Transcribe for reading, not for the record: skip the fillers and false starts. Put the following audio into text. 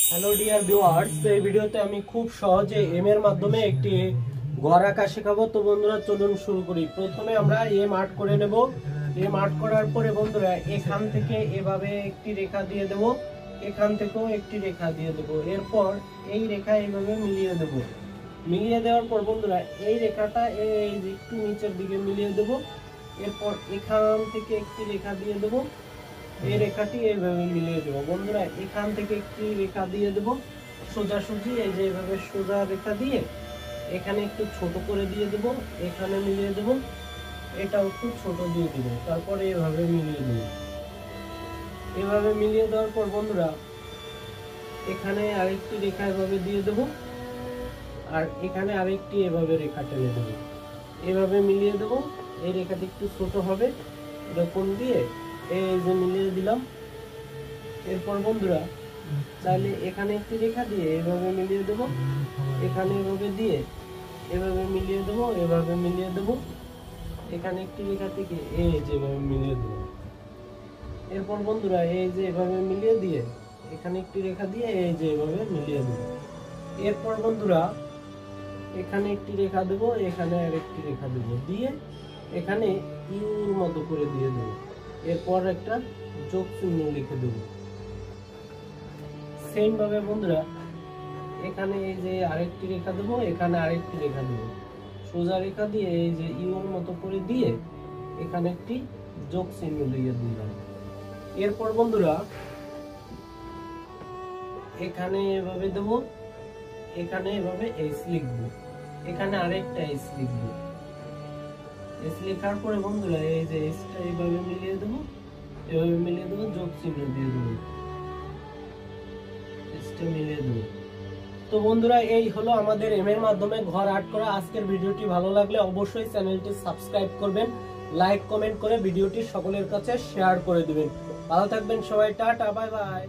Hello dear viewers, এই ভিডিওতে আমি খুব সহজে এম এর মাধ্যমে একটি ঘর আঁকা শেখাবো। তো বন্ধুরা চলুন শুরু করি। প্রথমে আমরা এম আর্ট করে নেব। এম আর্ট করার পরে বন্ধুরা এখান থেকে এভাবে একটি রেখা দিয়ে দেব, এখান থেকেও একটি রেখা দিয়ে দেব। এরপর এই রেখা এইভাবে মিলিয়ে দেব। মিলিয়ে দেওয়ার পর বন্ধুরা এই রেখাটা এই একটু নিচের দিকে মিলিয়ে দেব। এরপর এখান থেকে একটি রেখা দিয়ে দেব, এই রেখাটি এইভাবে মিলিয়ে দেবো। বন্ধুরা এখান থেকে একটি রেখা দিয়ে দেবো সোজাসুজি, এই যে এইভাবে সোজা রেখা দিয়ে এখানে একটু ছোট করে দিয়ে দেবো, এখানে মিলিয়ে দেবো, এটাও একটু ছোট দিয়ে দেবো, তারপরে এভাবে মিলিয়ে দেবো। এভাবে মিলিয়ে দেওয়ার পর বন্ধুরা এখানে আরেকটি রেখা এভাবে দিয়ে দেবো, আর এখানে আরেকটি এভাবে রেখা টেনে দেবো। এভাবে মিলিয়ে দেবো। এই রেখাটি একটু ছোট হবে এরকম দিয়ে এই যে মিলিয়ে দিলাম। এরপর বন্ধুরা চাইলে এখানে একটি রেখা দিয়ে এভাবে মিলিয়ে দেব, এখানে এভাবে দিয়ে এভাবে মিলিয়ে দেব, এভাবে মিলিয়ে দেব, এখানে একটি রেখা থেকে এই যেভাবে মিলিয়ে দেব। এরপর বন্ধুরা এই যে এভাবে মিলিয়ে দিয়ে এখানে একটি রেখা দিয়ে এই যে এভাবে মিলিয়ে দেব। এরপর বন্ধুরা এখানে একটি রেখা দেব, এখানে আরেকটি রেখা দেব, দিয়ে এখানে ইউর মতো করে দিয়ে দেব। এরপর একটা যোগ চিহ্ন লিখে দেব। সেম ভাবে বন্ধুরা এখানে এই যে আরেকটি রেখা দেব, এখানে আরেকটি রেখা দেব, সোজা রেখা দিয়ে এই যে ইউর মতো করে দিয়ে এখানে একটি যোগ চিহ্ন দিয়ে দিলাম। এরপর বন্ধুরা এখানে এভাবে দেব, এখানে এভাবে এইচ লিখব, এখানে আরেকটা এইচ লিখব। এইচ লেখার পরে বন্ধুরা এই যে এইচটা এইভাবে মিলিয়ে দেবো, এভাবে মিলিয়ে দেবো, যোগ চিহ্ন দিয়ে দেবো, এইচটা মিলিয়ে দেবো। তো বন্ধুরা এই হলো আমাদের এম এর মাধ্যমে ঘর আর্ট করা। আজকের ভিডিওটি ভালো লাগলে অবশ্যই চ্যানেলটি সাবস্ক্রাইব করবেন, লাইক কমেন্ট করে ভিডিওটি সকলের কাছে শেয়ার করে দিবেন। ভালো থাকবেন সবাই, টাটা, বাই বাই।